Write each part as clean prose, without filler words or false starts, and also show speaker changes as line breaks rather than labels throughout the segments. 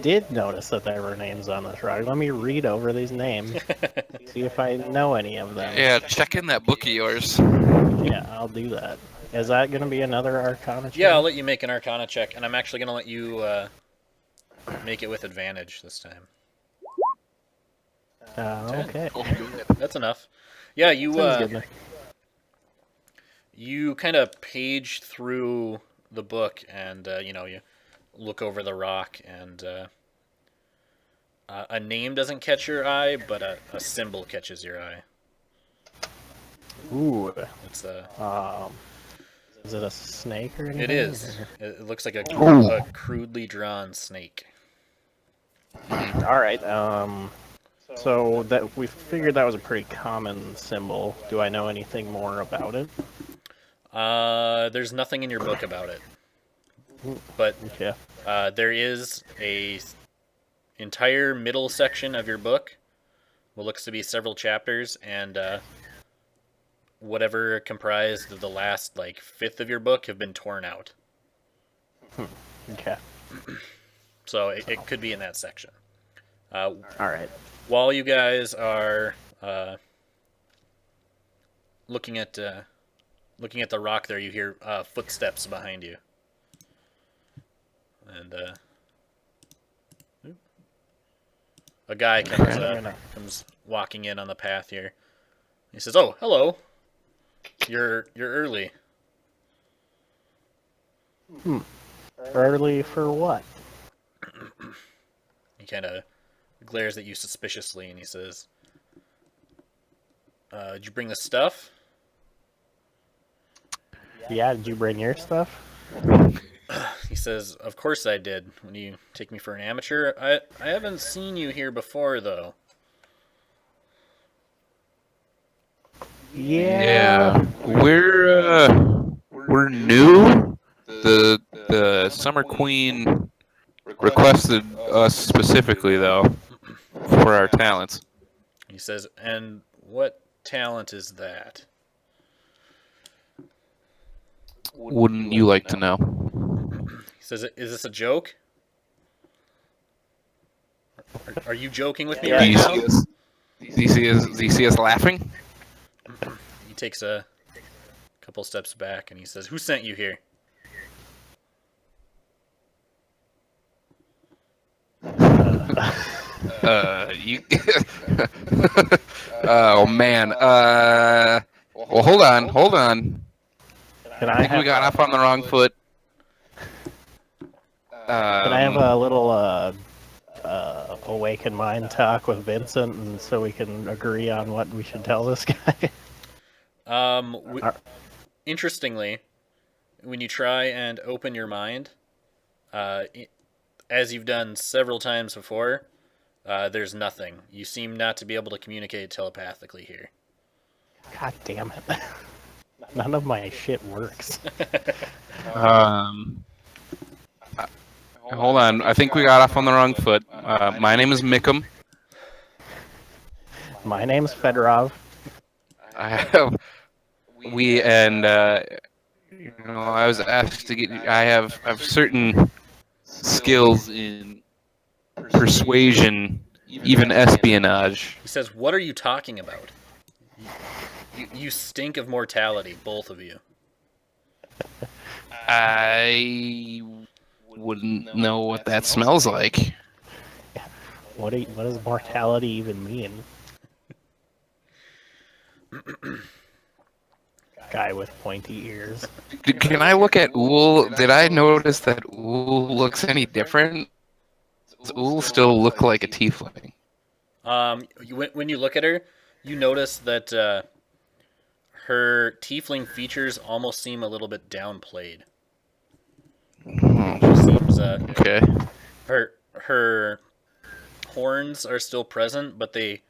did notice that there were names on this rock. Let me read over these names, see if I know any of them.
Yeah, check in that book of yours.
Yeah, I'll do that. Is that going to be another Arcana check?
Yeah, I'll let you make an Arcana check, and I'm actually going to let you make it with advantage this time.
Okay.
Oh, good.
That's enough. Yeah, you
Sounds good.
you kind of page through the book, and you look over the rock, and a name doesn't catch your eye, but a symbol catches your eye.
Ooh.
It's a.
Is it a snake or anything?
It is. It looks like a crudely drawn snake.
All right. So that we figured that was a pretty common symbol. Do I know anything more about it?
There's nothing in your book about it, but
Okay.
there is a entire middle section of your book, what looks to be several chapters, and whatever comprised of the last fifth of your book have been torn out.
Okay.
So it could be in that section.
All right.
While you guys are looking at the rock there, you hear footsteps behind you, and a guy comes walking in on the path here. He says, "Oh, hello. You're early."
Early for what?
He kind of glares at you suspiciously, and he says, "Did you bring the stuff?"
Yeah, did you bring your stuff?
He says, "Of course I did. When you take me for an amateur, I haven't seen you here before, though."
Yeah.
We're new. The Summer Queen requested us specifically though for our talents.
He says, "And what talent is that?"
Wouldn't you like to know?
He says, "Is this a joke? Are you joking with me
Do
right
you
now?"
see us? Do you see us laughing?
He takes a couple steps back, and he says, "Who sent you here?"
You. Oh man. Well, hold on.
Can
I think we got off on the wrong foot.
Can I have a little awakened mind talk with Vincent, and so we can agree on what we should tell this guy?
Interestingly, when you try and open your mind, as you've done several times before, there's nothing. You seem not to be able to communicate telepathically here.
God damn it. None of my shit works.
Hold on. I think we got off on the wrong foot. My name is Mickham.
My name's Fedorov.
I was asked to get. I have certain skills in persuasion, even espionage.
He says, "What are you talking about? You stink of mortality, both of you."
I wouldn't know what that smells like.
What does mortality even mean? Guy with pointy ears.
Can I look at Ool? Did I notice that Ool looks any different? Does Ool still look like a tiefling?
When you look at her, you notice that her tiefling features almost seem a little bit downplayed. She seems
Okay.
her horns are still present, but they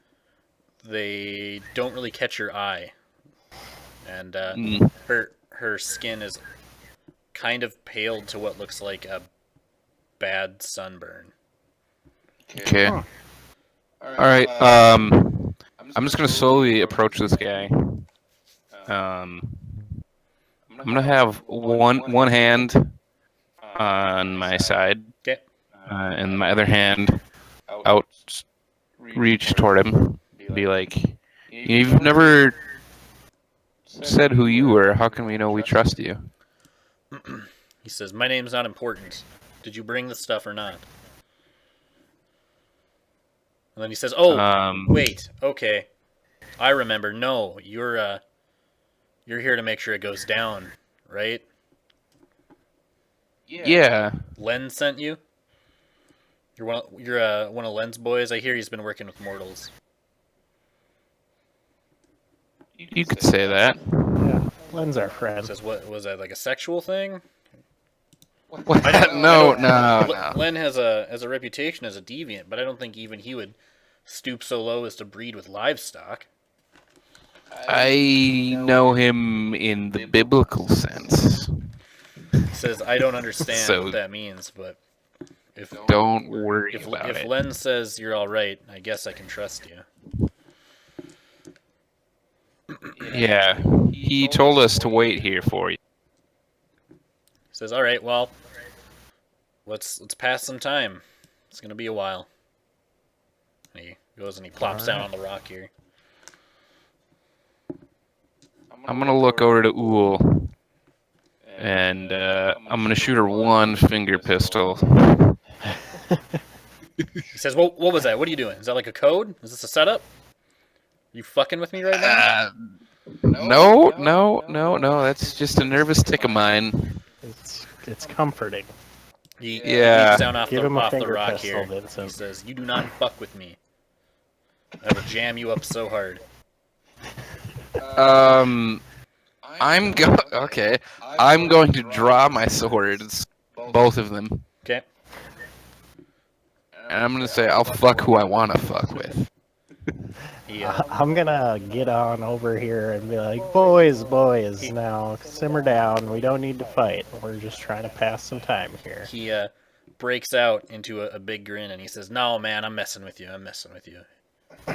don't really catch your eye, and her skin is kind of paled to what looks like a bad sunburn.
Okay. All right. I'm just gonna slowly approach this guy. I'm gonna have one hand on my side.
Okay.
and my other hand outreach toward him, be like, "You've never said who you were. How can we know we trust you?"
He says, "My name's not important. Did you bring the stuff or not?" And then he says, "Oh, wait. Okay, I remember. No, you're here to make sure it goes down, right?"
Yeah.
Len sent you. You're one of Len's boys. I hear he's been working with mortals.
You could say that.
Yeah, Len's our
He
friend.
says, "What was that? Like a sexual thing?"
No.
Len has a reputation as a deviant, but I don't think even he would stoop so low as to breed with livestock.
I know him in the biblical sense.
He says, "I don't understand
So-
what that means, but if
Don't worry about
if
it.
Len says you're all right, I guess I can trust you."
Yeah. He told us to wait here for you.
He says, "All right, well, let's pass some time. It's gonna be a while." And he goes and he plops down on the rock here.
I'm gonna look over to Uul, and I'm gonna shoot her one finger pistol.
He says, "What was that? What are you doing? Is that like a code? Is this a setup? You fucking with me right now?"
No. That's just a nervous tick of mine.
It's comforting.
He
Yeah.
leaps down off
Give him a
the
finger
rock
pistol,
here.
Vincent.
He says, "You do not fuck with me. I will jam you up so hard."
Okay. I'm going to draw my swords, both of them,
Okay.
and I'm gonna say I'll fuck who I wanna fuck with.
He
I'm gonna get on over here and be like, boys, now simmer down. We don't need to fight. We're just trying to pass some time here.
he breaks out into a big grin and he says, "No, man, I'm messing with you. I'm messing with you.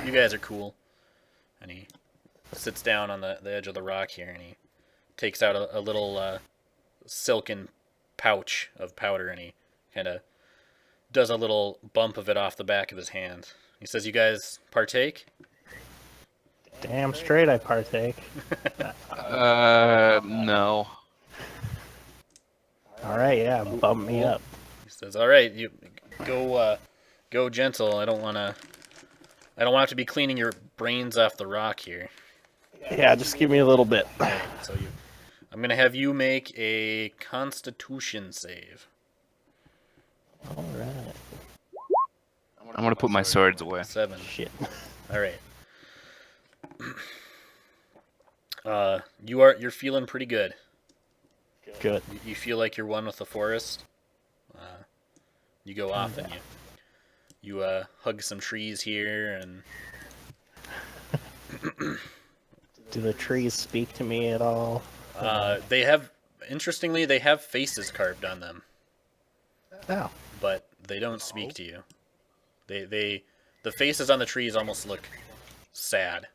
You guys are cool." And he sits down on the edge of the rock here and he takes out a little silken pouch of powder and he kind of does a little bump of it off the back of his hand. He says, "You guys partake?"
Damn straight I partake.
No.
Alright, yeah, bump me up.
He says, "All right, you go gentle. I don't want to have to be cleaning your brains off the rock here."
Yeah, just give me a little bit.
So I'm gonna have you make a Constitution save.
Alright.
I'm gonna put my swords away.
7.
Shit.
All right. You're feeling pretty good.
Good.
You feel like you're one with the forest. You go off and you hug some trees here and
Do the trees speak to me at all?
they have faces carved on them,
No.
but they don't speak to you. The faces on the trees almost look sad.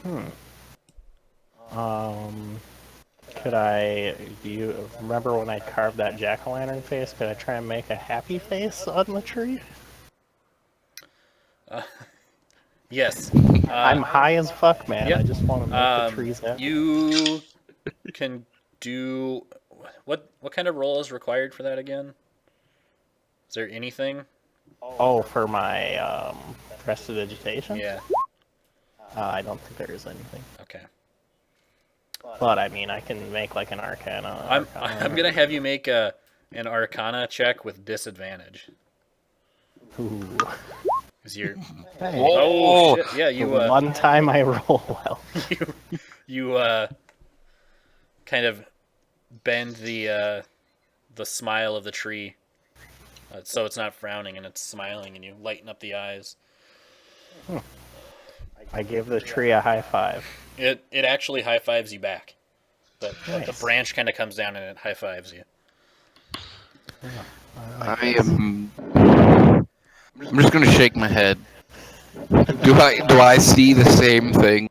Do you remember when I carved that jack-o'-lantern face? Could I try and make a happy face on the tree?
Yes.
I'm high as fuck, man.
Yep.
I just want to make the trees happy.
You can do what kind of roll is required for that again? Is there anything?
Oh, for my prestidigitation?
Yeah.
I don't think there is anything.
Okay.
But I mean, I can make like an arcana.
I'm gonna have you make an Arcana check with disadvantage.
Ooh.
Cause you're
Hey,
oh shit. Yeah, you
one time I roll well.
you kind of bend the smile of the tree, so it's not frowning and it's smiling, and you lighten up the eyes.
I give the tree a high five.
It actually high fives you back. The
Nice.
branch kind of comes down and it high fives you.
I'm just gonna shake my head. Do I see the same thing?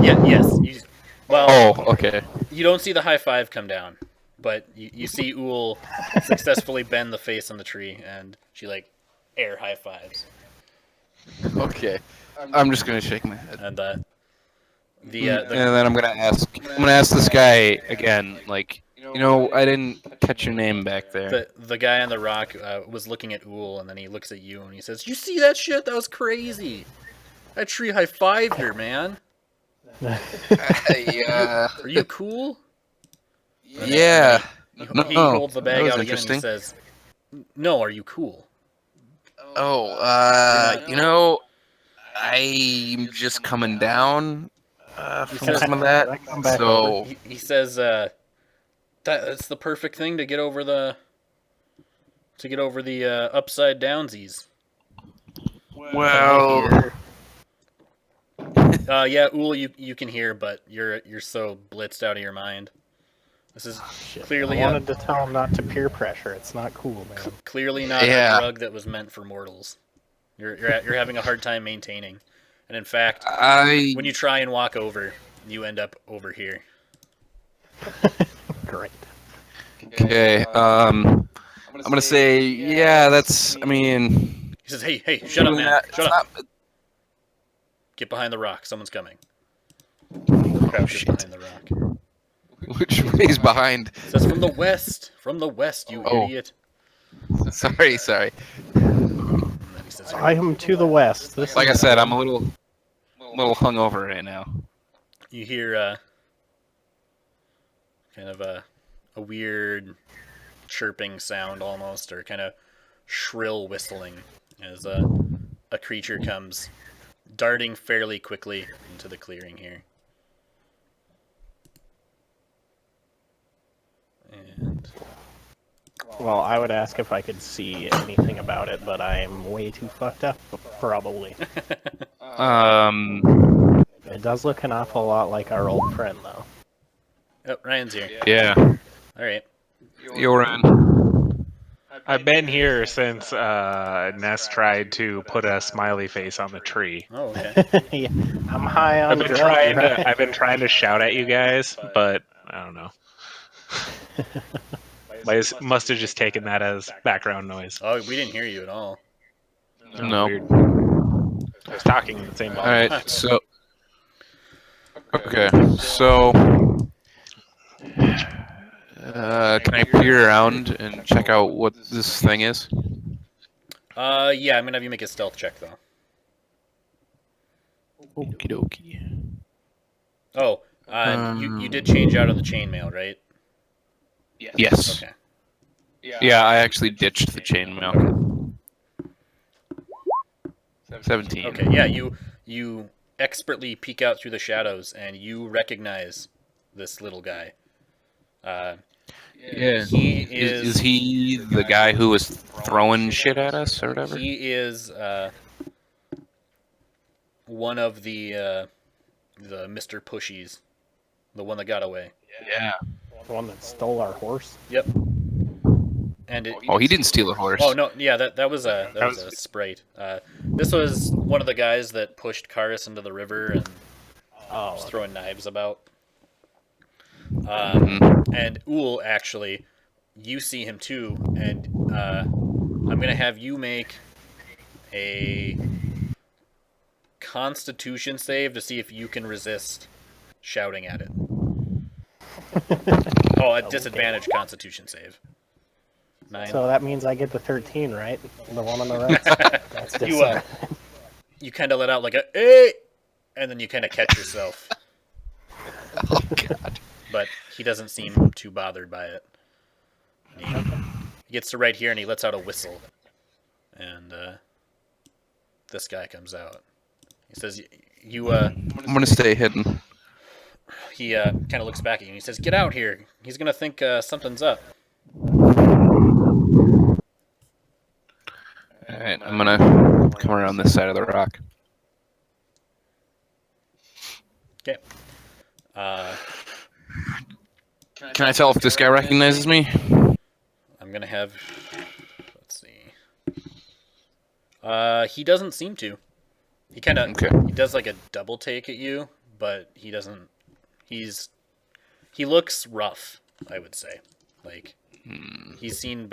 Yeah. Yes. Well,
Oh, okay.
you don't see the high five come down. But you see Uhl successfully bend the face on the tree, and she like air high fives.
Okay. I'm just gonna shake my head.
And
And then I'm gonna ask this guy again, like, I didn't catch your name back there.
the guy on the rock was looking at Uhl, and then he looks at you and he says, "You see that shit? That was crazy. That tree high fived her, man.
Yeah.
Are you cool?"
Yeah.
He
No,
holds the
that
bag
was
out again and he
interesting.
says, "No, are you cool?"
Oh, I'm just coming down from some of that. So,
He says, "That's the perfect thing to get over the upside downsies."
well,
Yeah, Uhl, you can hear, but you're so blitzed out of your mind. This is clearly
I wanted to tell him not to peer pressure. It's not cool, man.
clearly not
Yeah.
a drug that was meant for mortals. You're having a hard time maintaining, and in fact, when you try and walk over, you end up over here.
Great.
Okay. I'm gonna say, yeah. That's. I mean,
He says, "Hey, shut up,
really
man!
not-
Shut
it's
up!
not-
Get behind the rock. Someone's coming."
Oh,
Crouches
shit.
behind the rock.
Which way's behind?
It says from the west. From the west, you
Oh.
idiot.
Sorry.
And then he says,
I am to the west. This
Like I
is
said, I'm a little hungover right now.
you hear kind of a weird chirping sound almost, or kind of shrill whistling as a creature comes darting fairly quickly into the clearing here. And
Well, I would ask if I could see anything about it, but I'm way too fucked up, probably. It does look an awful lot like our old friend, though.
oh, Ryan's here.
Yeah.
All right.
You're in.
I've been here since Ness tried to put a smiley face on the tree.
Oh, okay.
Yeah, I'm high on drugs.
I've been trying to shout at you guys, but I don't know. I must have just taken that as background noise.
Oh, we didn't hear you at all.
No.
Weird. I was talking in the same
All
volume.
right. So. Okay. So. Can I peer around and check out what this thing is?
Yeah, I'm gonna have you make a stealth check though.
Okie dokie.
Oh, you did change out of the chainmail, right?
Yes.
Okay.
Yeah, I actually ditched the chainmail. 17.
Okay. Yeah, you expertly peek out through the shadows and you recognize this little guy.
Yeah.
He
Is he the guy who was throwing shit at us or whatever?
He is one of the Mr. Pushies, the one that got away.
Yeah.
The one that stole our horse.
Yep. And it.
Oh, he didn't steal a horse.
Oh no, yeah, that was a sprite. This was one of the guys that pushed Karis into the river and was throwing knives about. And Uhl, actually, you see him too, and I'm gonna have you make a Constitution save to see if you can resist shouting at it. Oh, a disadvantage Constitution save. 9.
So that means I get the 13, right? The one on the right? That's
You, you kind of let out like a "eh," and then you kind of catch yourself.
Oh, God.
But he doesn't seem too bothered by it. He gets to right here and he lets out a whistle. And this guy comes out. He says,
I'm gonna stay hidden.
he kind of looks back at you and he says, "Get out here. He's going to think something's up."
Alright, I'm gonna come around this side of the rock.
Okay.
Can I tell if this guy recognizes me?
I'm going to have... Let's see. He doesn't seem to. He kind of...
Okay.
He does like a double take at you, but he doesn't... He looks rough, I would say. Like
Hmm.
he's seen